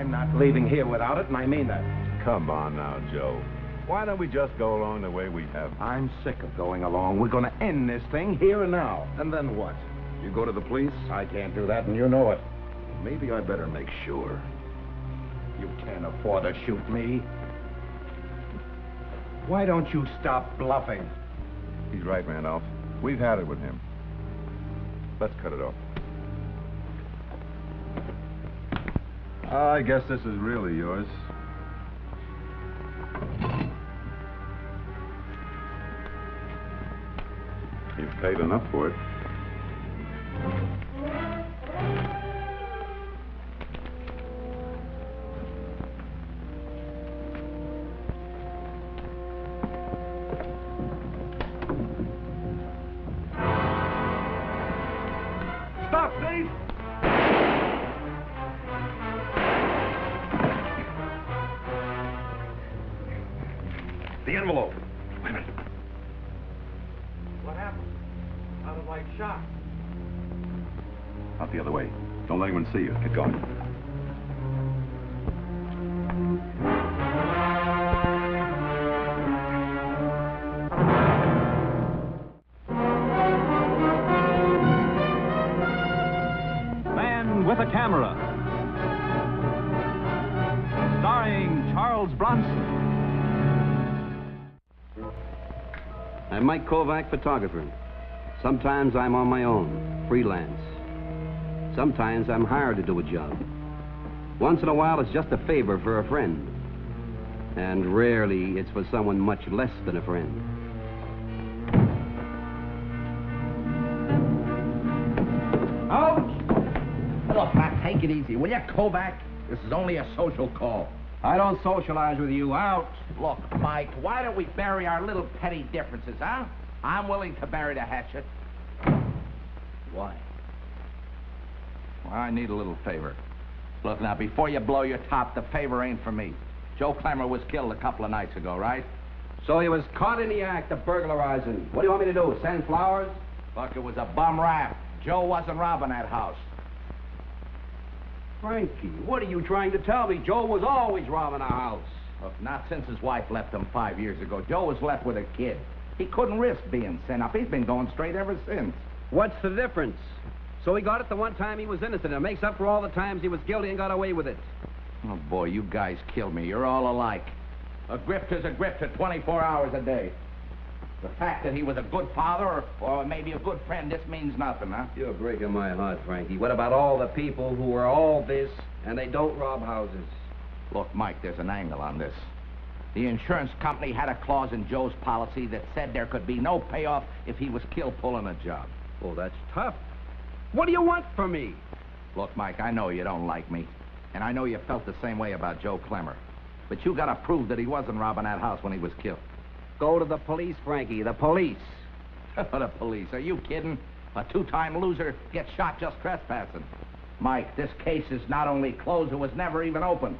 I'm not leaving here without it, and I mean that. Come on now, Joe. Why don't we just go along the way we have? I'm sick of going along. We're going to end this thing here and now. And then what? You go to the police? I can't do that, and you know it. Maybe I better make sure. You can't afford to shoot me. Why don't you stop bluffing? He's right, Randolph. We've had it with him. Let's cut it off. I guess this is really yours. You've paid enough for it. Stop, thief! The envelope. Wait a minute. What happened? Sounded like shot. Out the other way. Don't let anyone see you. Get going. Man with a Camera. Starring Charles Bronson. I'm Mike Kovac, photographer. Sometimes I'm on my own, freelance. Sometimes I'm hired to do a job. Once in a while, it's just a favor for a friend. And rarely, it's for someone much less than a friend. Ouch! Look, Mac, take it easy, will you, Kovac? This is only a social call. I don't socialize with you. Out. Look, Mike, why don't we bury our little petty differences, huh? I'm willing to bury the hatchet. Why? Well, I need a little favor. Look, now, before you blow your top, the favor ain't for me. Joe Clemmer was killed a couple of nights ago, right? So he was caught in the act of burglarizing. What do you want me to do, send flowers? Look, it was a bum rap. Joe wasn't robbing that house. Frankie, what are you trying to tell me? Joe was always robbing our house. Look, not since his wife left him 5 years ago. Joe was left with a kid. He couldn't risk being sent up. He's been going straight ever since. What's the difference? So he got it the one time he was innocent. It makes up for all the times he was guilty and got away with it. Oh, boy, you guys killed me. You're all alike. A grifter's a grifter 24 hours a day. The fact that he was a good father or maybe a good friend, this means nothing, huh? You're breaking my heart, Frankie. What about all the people who are all this and they don't rob houses? Look, Mike, there's an angle on this. The insurance company had a clause in Joe's policy that said there could be no payoff if he was killed pulling a job. Oh, that's tough. What do you want from me? Look, Mike, I know you don't like me. And I know you felt the same way about Joe Clemmer. But you gotta prove that he wasn't robbing that house when he was killed. Go to the police, Frankie, the police. The police, are you kidding? A two-time loser gets shot just trespassing. Mike, this case is not only closed, it was never even opened.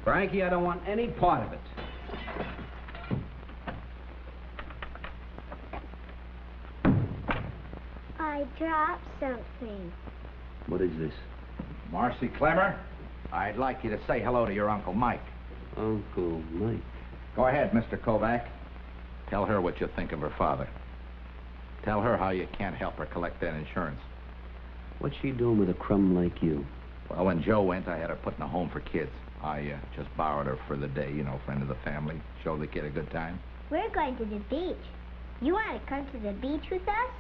Frankie, I don't want any part of it. I dropped something. What is this? Marcy Clemmer, I'd like you to say hello to your Uncle Mike. Uncle Mike. Go ahead, Mr. Kovac. Tell her what you think of her father. Tell her how you can't help her collect that insurance. What's she doing with a crumb like you? Well, when Joe went, I had her put in a home for kids. I just borrowed her for the day, you know, friend of the family. Show the kid a good time. We're going to the beach. You want to come to the beach with us?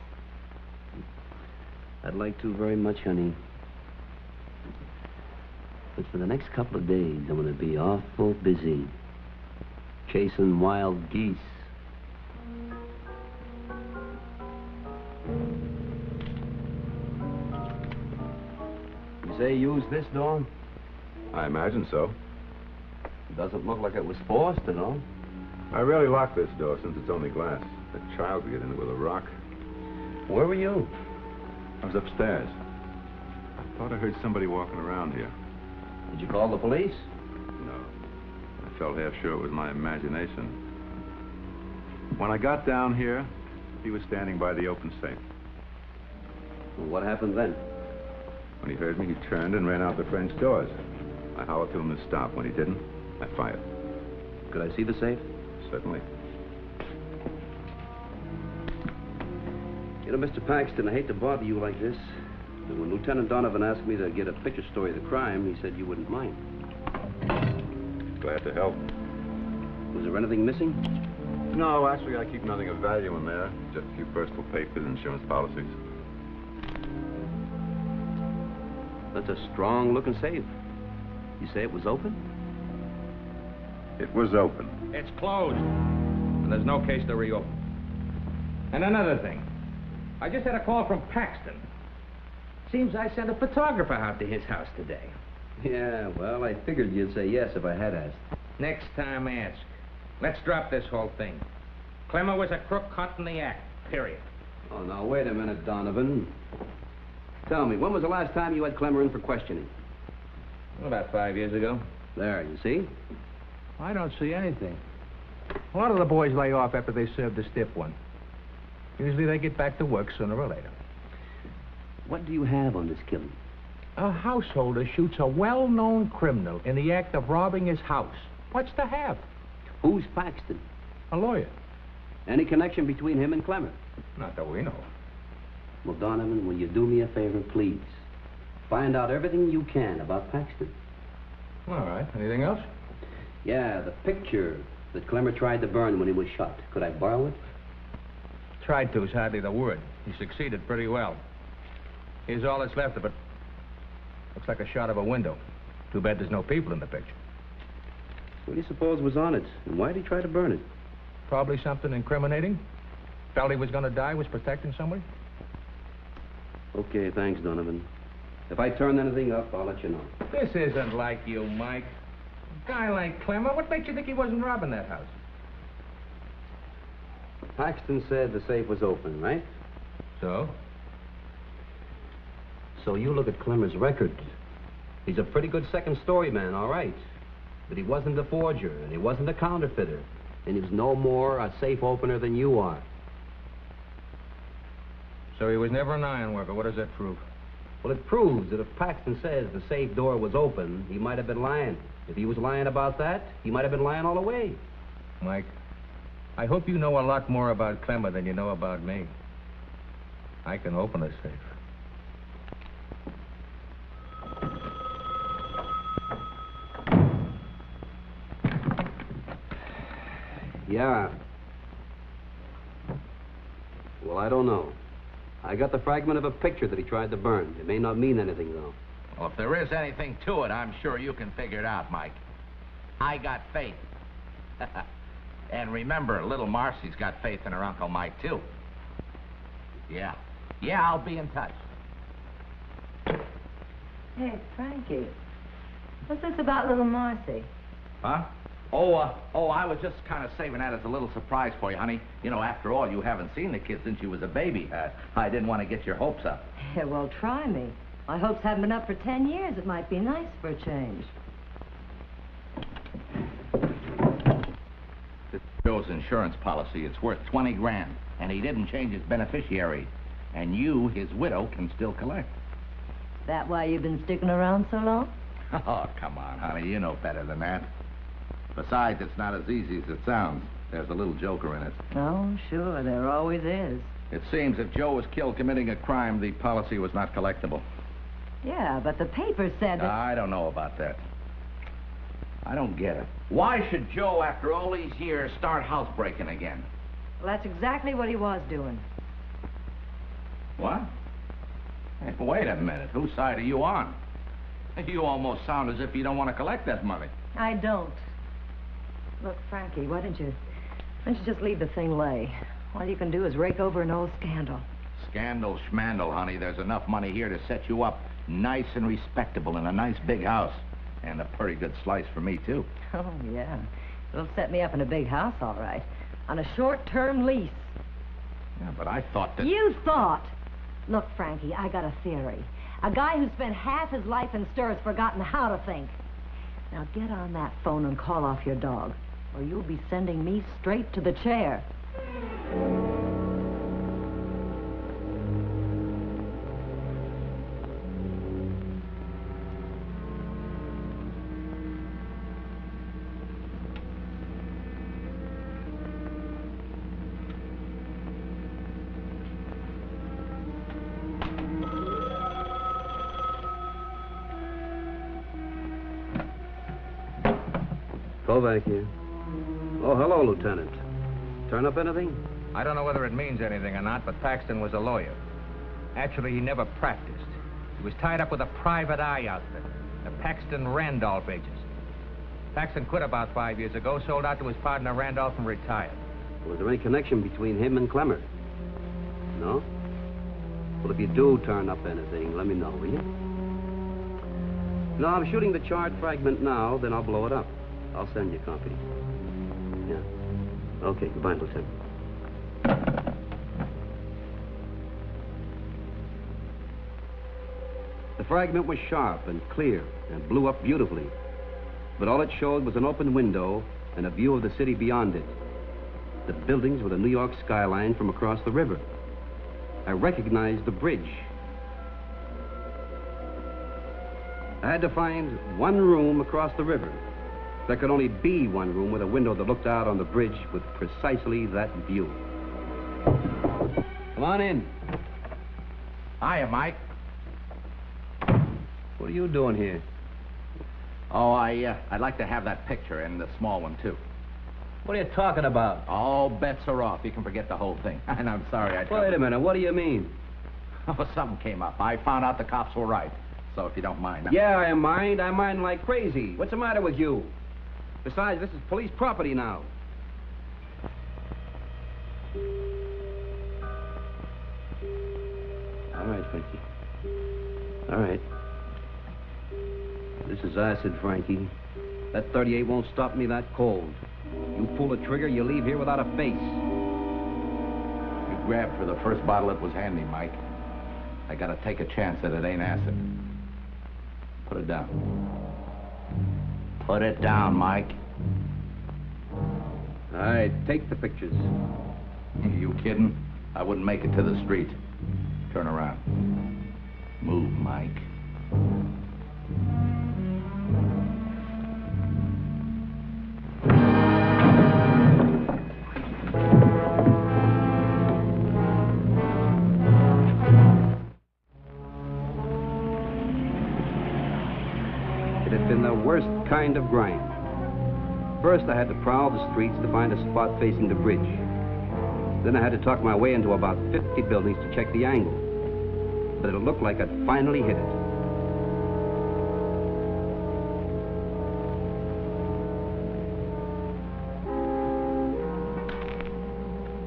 I'd like to very much, honey. But for the next couple of days, I'm going to be awful busy. Chasing wild geese. You say you used this door? I imagine so. It doesn't look like it was forced at all. I rarely lock this door since it's only glass. A child could get in it with a rock. Where were you? I was upstairs. I thought I heard somebody walking around here. Did you call the police? No. I felt half sure it was my imagination. When I got down here, he was standing by the open safe. Well, what happened then? When he heard me, he turned and ran out the French doors. I hollered to him to stop. When he didn't, I fired. Could I see the safe? Certainly. You know, Mr. Paxton, I hate to bother you like this, but when Lieutenant Donovan asked me to get a picture story of the crime, he said you wouldn't mind. Glad to help. Was there anything missing? No, actually, I keep nothing of value in there. Just a few personal papers, insurance policies. That's a strong-looking safe. You say it was open? It was open. It's closed. And there's no case to reopen. And another thing. I just had a call from Paxton. Seems I sent a photographer out to his house today. Yeah, well, I figured you'd say yes if I had asked. Next time, ask. Let's drop this whole thing. Clemmer was a crook caught in the act, period. Oh, now, wait a minute, Donovan. Tell me, when was the last time you had Clemmer in for questioning? About 5 years ago. There, you see? I don't see anything. A lot of the boys lay off after they serve the stiff one. Usually they get back to work sooner or later. What do you have on this killing? A householder shoots a well-known criminal in the act of robbing his house. What's to have? Who's Paxton? A lawyer. Any connection between him and Clemmer? Not that we know. Well, Donovan, will you do me a favor, please? Find out everything you can about Paxton. All right. Anything else? Yeah, the picture that Clemmer tried to burn when he was shot. Could I borrow it? Tried to is hardly the word. He succeeded pretty well. Here's all that's left of it. Looks like a shot of a window. Too bad there's no people in the picture. What do you suppose was on it? And why did he try to burn it? Probably something incriminating. Felt he was going to die, was protecting somebody. Okay, thanks, Donovan. If I turn anything up, I'll let you know. This isn't like you, Mike. A guy like Clemmer, what makes you think he wasn't robbing that house? Paxton said the safe was open, right? So? So you look at Clemmer's record. He's a pretty good second-story man, all right. But he wasn't a forger, and he wasn't a counterfeiter. And he was no more a safe opener than you are. So he was never an iron worker. What does that prove? Well, it proves that if Paxton says the safe door was open, he might have been lying. If he was lying about that, he might have been lying all the way. Mike, I hope you know a lot more about Clemmer than you know about me. I can open a safe. Yeah. Well, I don't know. I got the fragment of a picture that he tried to burn. It may not mean anything, though. Well, if there is anything to it, I'm sure you can figure it out, Mike. I got faith. And remember, little Marcy's got faith in her Uncle Mike, too. Yeah. Yeah, I'll be in touch. Hey, Frankie. What's this about little Marcy? Huh? Oh, I was just kind of saving that as a little surprise for you, honey. You know, after all, you haven't seen the kid since you was a baby. I didn't want to get your hopes up. Yeah, well, try me. My hopes haven't been up for 10 years. It might be nice for a change. This Joe's insurance policy, it's worth 20 grand, and he didn't change his beneficiary. And you, his widow, can still collect. That why you've been sticking around so long? Oh, come on, honey, you know better than that. Besides, it's not as easy as it sounds. There's a little joker in it. Oh, sure, there always is. It seems if Joe was killed committing a crime, the policy was not collectible. Yeah, but the paper said that... I don't know about that. I don't get it. Why should Joe, after all these years, start housebreaking again? Well, that's exactly what he was doing. What? Hey, wait a minute. Whose side are you on? You almost sound as if you don't want to collect that money. I don't. Look, Frankie, why don't you just leave the thing lay? All you can do is rake over an old scandal. Scandal schmandal, honey. There's enough money here to set you up nice and respectable in a nice big house. And a pretty good slice for me, too. Oh, yeah. It'll set me up in a big house, all right. On a short-term lease. Yeah, but I thought that... You thought? Look, Frankie, I got a theory. A guy who spent half his life in stir has forgotten how to think. Now get on that phone and call off your dog, or you'll be sending me straight to the chair. Kovac here. Oh, hello, Lieutenant. Turn up anything? I don't know whether it means anything or not, but Paxton was a lawyer. Actually, he never practiced. He was tied up with a private eye outfit, the Paxton Randolph agency. Paxton quit about 5 years ago, sold out to his partner Randolph, and retired. Was there any connection between him and Clemmer? No? Well, if you do turn up anything, let me know, will you? No, I'm shooting the charred fragment now, then I'll blow it up. I'll send you a copy. Yeah. Okay, goodbye, Lieutenant. The fragment was sharp and clear and blew up beautifully. But all it showed was an open window and a view of the city beyond it. The buildings with a New York skyline from across the river. I recognized the bridge. I had to find one room across the river. There could only be one room with a window that looked out on the bridge with precisely that view. Come on in. Hiya, Mike. What are you doing here? Oh, I'd like to have that picture and the small one, too. What are you talking about? All bets are off. You can forget the whole thing. And I'm sorry I... Wait a minute, what do you mean? Oh, something came up. I found out the cops were right. So if you don't mind... Yeah, I mind like crazy. What's the matter with you? Besides, this is police property now. All right, Frankie. All right. This is acid, Frankie. That 38 won't stop me that cold. You pull the trigger, you leave here without a face. You grabbed for the first bottle that was handy, Mike. I gotta take a chance that it ain't acid. Put it down. Put it down, Mike. All right, take the pictures. You kidding? I wouldn't make it to the street. Turn around. Move, Mike. It had been the worst kind of grind. First, I had to prowl the streets to find a spot facing the bridge. Then I had to talk my way into about 50 buildings to check the angle. But it looked like I'd finally hit it.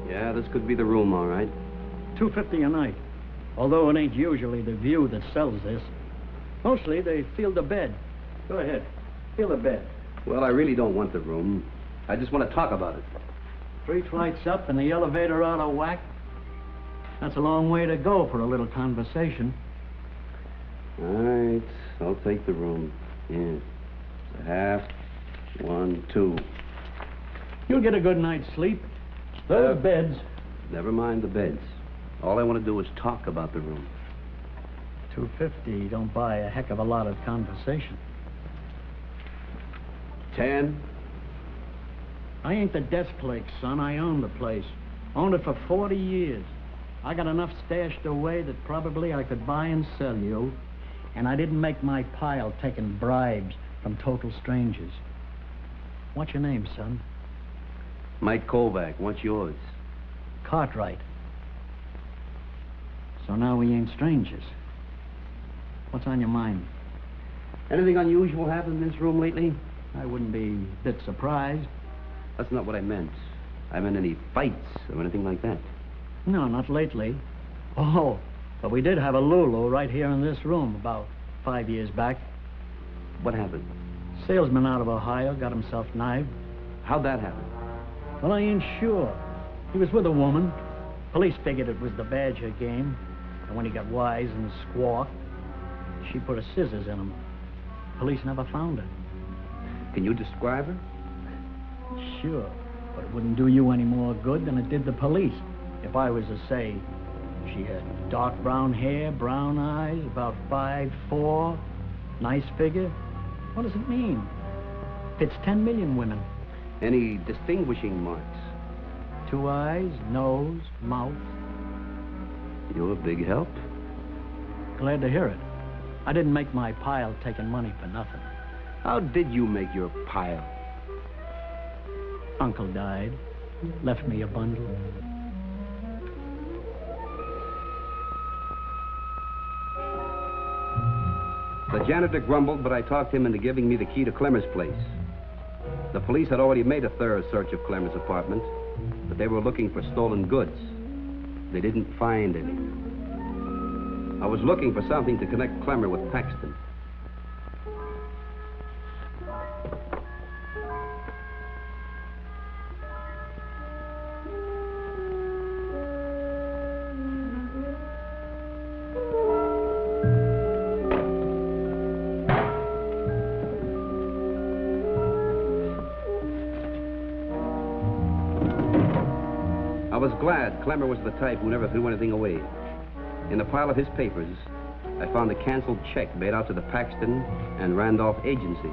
Yeah, this could be the room, all right. $2.50 a night. Although it ain't usually the view that sells this. Mostly they feel the bed. Go ahead. Feel the bed. Well, I really don't want the room. I just want to talk about it. 3 flights up and the elevator out of whack. That's a long way to go for a little conversation. All right, I'll take the room. Yeah. It's a half, 1, 2. You'll get a good night's sleep. Those beds. Never mind the beds. All I want to do is talk about the room. $2.50 don't buy a heck of a lot of conversation. 10. I ain't the desk clerk, son. I own the place. Owned it for 40 years. I got enough stashed away that probably I could buy and sell you. And I didn't make my pile taking bribes from total strangers. What's your name, son? Mike Kovac. What's yours? Cartwright. So now we ain't strangers. What's on your mind? Anything unusual happened in this room lately? I wouldn't be a bit surprised. That's not what I meant. I meant any fights or anything like that. No, not lately. Oh, but we did have a Lulu right here in this room about 5 years back. What happened? Salesman out of Ohio got himself knifed. How'd that happen? Well, I ain't sure. He was with a woman. Police figured it was the Badger game. And when he got wise and squawked, she put her scissors in him. Police never found her. Can you describe her? Sure, but it wouldn't do you any more good than it did the police. If I was to say she had dark brown hair, brown eyes, about 5'4", nice figure, what does it mean? Fits 10 million women. Any distinguishing marks? 2 eyes, nose, mouth. You're a big help. Glad to hear it. I didn't make my pile taking money for nothing. How did you make your pile? Uncle died. Left me a bundle. The janitor grumbled, but I talked him into giving me the key to Clemmer's place. The police had already made a thorough search of Clemmer's apartment, but they were looking for stolen goods. They didn't find any. I was looking for something to connect Clemmer with Paxton. I was glad Clemmer was the type who never threw anything away. In a pile of his papers, I found a canceled check made out to the Paxton and Randolph Agency,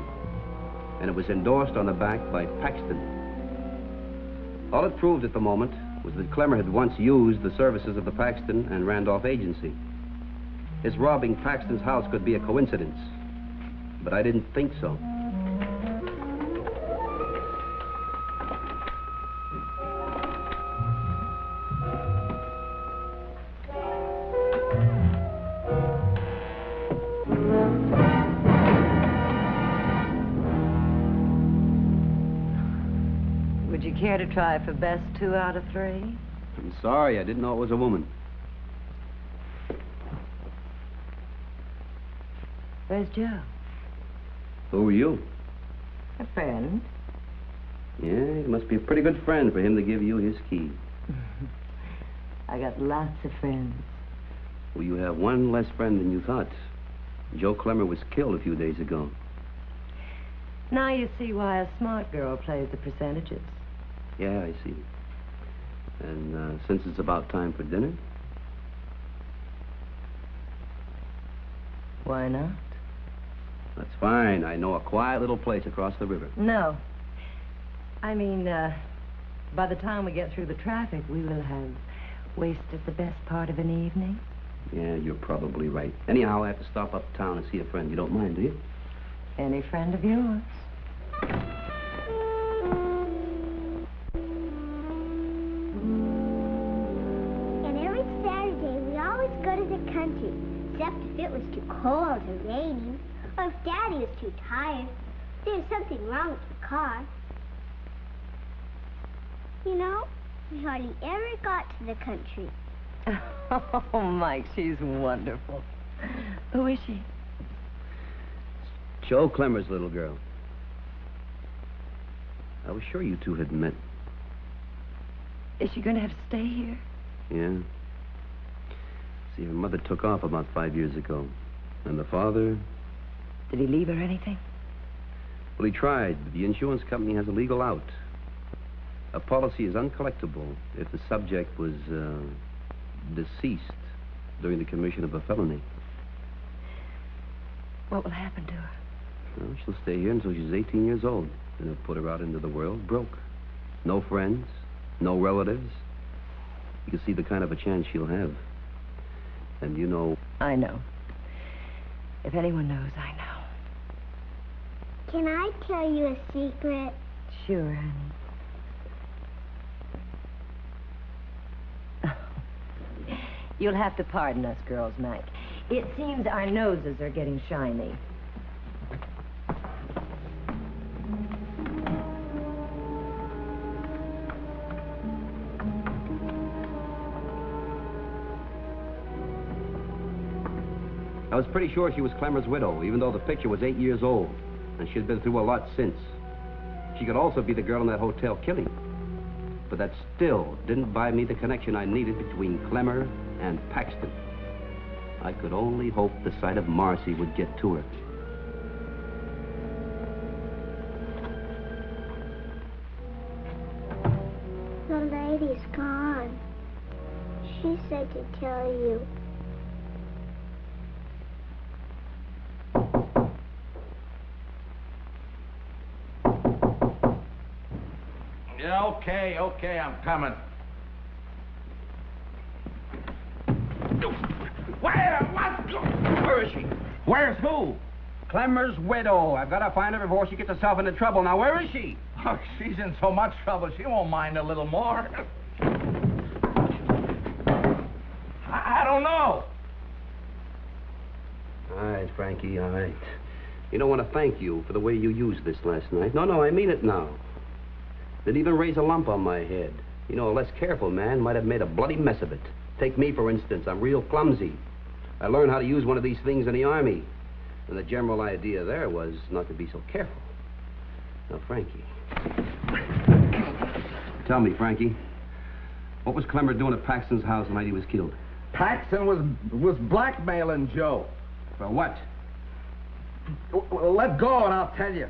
and it was endorsed on the back by Paxton. All it proved at the moment was that Clemmer had once used the services of the Paxton and Randolph Agency. His robbing Paxton's house could be a coincidence, but I didn't think so. Would you care to try for best 2 out of 3? I'm sorry, I didn't know it was a woman. Where's Joe? Who are you? A friend. Yeah, he must be a pretty good friend for him to give you his key. I got lots of friends. Well, you have one less friend than you thought. Joe Clemmer was killed a few days ago. Now you see why a smart girl plays the percentages. Yeah, I see. And since it's about time for dinner? Why not? That's fine. I know a quiet little place across the river. No. I mean, by the time we get through the traffic, we will have wasted the best part of an evening. Yeah, you're probably right. Anyhow, I have to stop uptown and see a friend. You don't mind, do you? Any friend of yours. And every Saturday, we always go to the country, except if it was too cold or raining, or if Daddy was too tired. There's something wrong with the car. You know, we hardly ever got to the country. Oh, Mike, she's wonderful. Who is she? Joe Clemmer's little girl. I was sure you two had met. Is she going to have to stay here? Yeah. See, her mother took off about 5 years ago. And the father... Did he leave her anything? Well, he tried, but the insurance company has a legal out. A policy is uncollectible if the subject was, deceased during the commission of a felony. What will happen to her? Well, she'll stay here until she's 18 years old. And they'll put her out into the world broke. No friends, no relatives. You can see the kind of a chance she'll have. And you know... I know. If anyone knows, I know. Can I tell you a secret? Sure, honey. You'll have to pardon us girls, Mac. It seems our noses are getting shiny. I was pretty sure she was Clemmer's widow, even though the picture was 8 years old. And she'd been through a lot since. She could also be the girl in that hotel killing. But that still didn't buy me the connection I needed between Clemmer and Paxton. I could only hope the sight of Marcy would get to her. The lady's gone. She said to tell you. Yeah, okay, I'm coming. Where is she? Where's who? Clemmer's widow. I've got to find her before she gets herself into trouble. Now, where is she? Oh, she's in so much trouble, she won't mind a little more. I don't know. All right, Frankie, all right. You don't want to thank you for the way you used this last night. No, I mean it now. Didn't even raise a lump on my head. You know, a less careful man might have made a bloody mess of it. Take me, for instance. I'm real clumsy. I learned how to use one of these things in the Army. And the general idea there was not to be so careful. Now, Frankie. Tell me, Frankie. What was Clemmer doing at Paxton's house the night he was killed? Paxton was blackmailing Joe. For what? Well, let go and I'll tell you.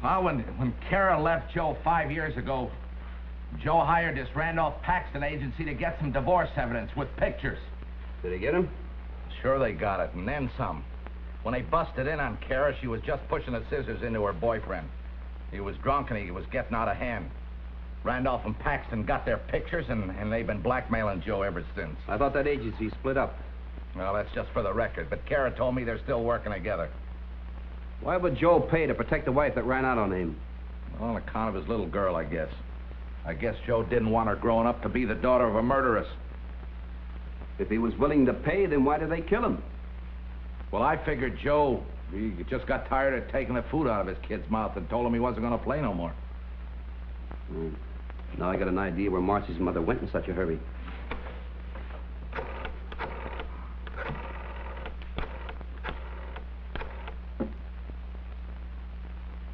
Well, when Kara left Joe 5 years ago, Joe hired this Randolph Paxton agency to get some divorce evidence with pictures. Did they get him? Sure they got it, and then some. When they busted in on Kara, she was just pushing the scissors into her boyfriend. He was drunk and he was getting out of hand. Randolph and Paxton got their pictures, and they've been blackmailing Joe ever since. I thought that agency split up. Well, that's just for the record, but Kara told me they're still working together. Why would Joe pay to protect the wife that ran out on him? On account of his little girl, I guess. I guess Joe didn't want her growing up to be the daughter of a murderess. If he was willing to pay, then why did they kill him? Well, I figured Joe, he just got tired of taking the food out of his kid's mouth and told him he wasn't going to play no more. Now I got an idea where Marcy's mother went in such a hurry.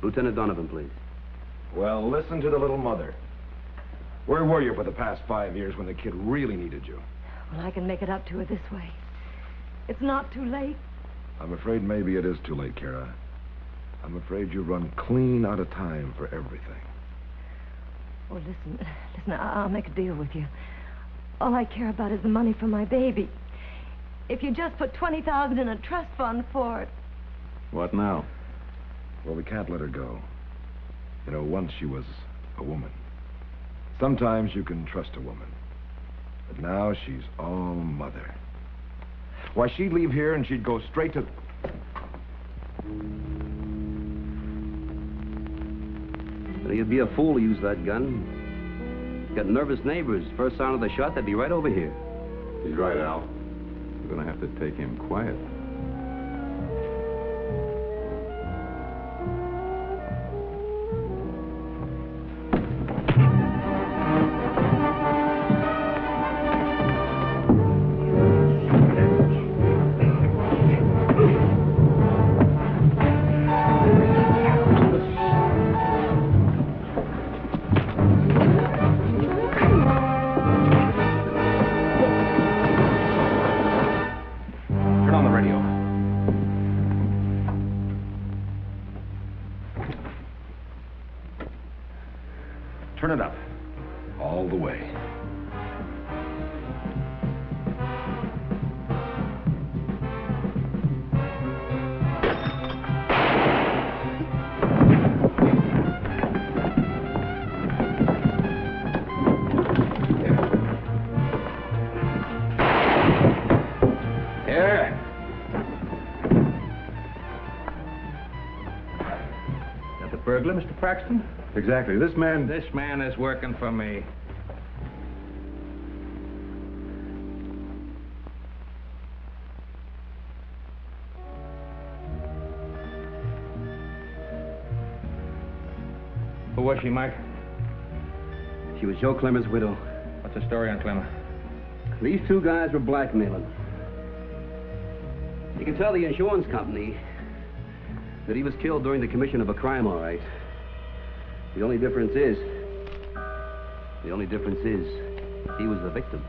Lieutenant Donovan, please. Well, listen to the little mother. Where were you for the past 5 years when the kid really needed you? Well, I can make it up to her this way. It's not too late. I'm afraid maybe it is too late, Kara. I'm afraid you run clean out of time for everything. Oh, listen, I'll make a deal with you. All I care about is the money for my baby. If you just put $20,000 in a trust fund for it. What now? Well, we can't let her go. You know, once she was a woman. Sometimes you can trust a woman. But now she's all mother. Why, she'd leave here and she'd go straight to... Well, you'd be a fool to use that gun. Got nervous neighbors. First sound of the shot, they'd be right over here. He's right, Al. We're going to have to take him quiet. Turn it up. All the way. Here. That the burglar, Mr. Paxton? Exactly. This man... This man is working for me. Who was she, Mike? She was Joe Clemmer's widow. What's the story on Clemmer? These two guys were blackmailing. You can tell the insurance company that he was killed during the commission of a crime, all right. The only difference is he was the victim.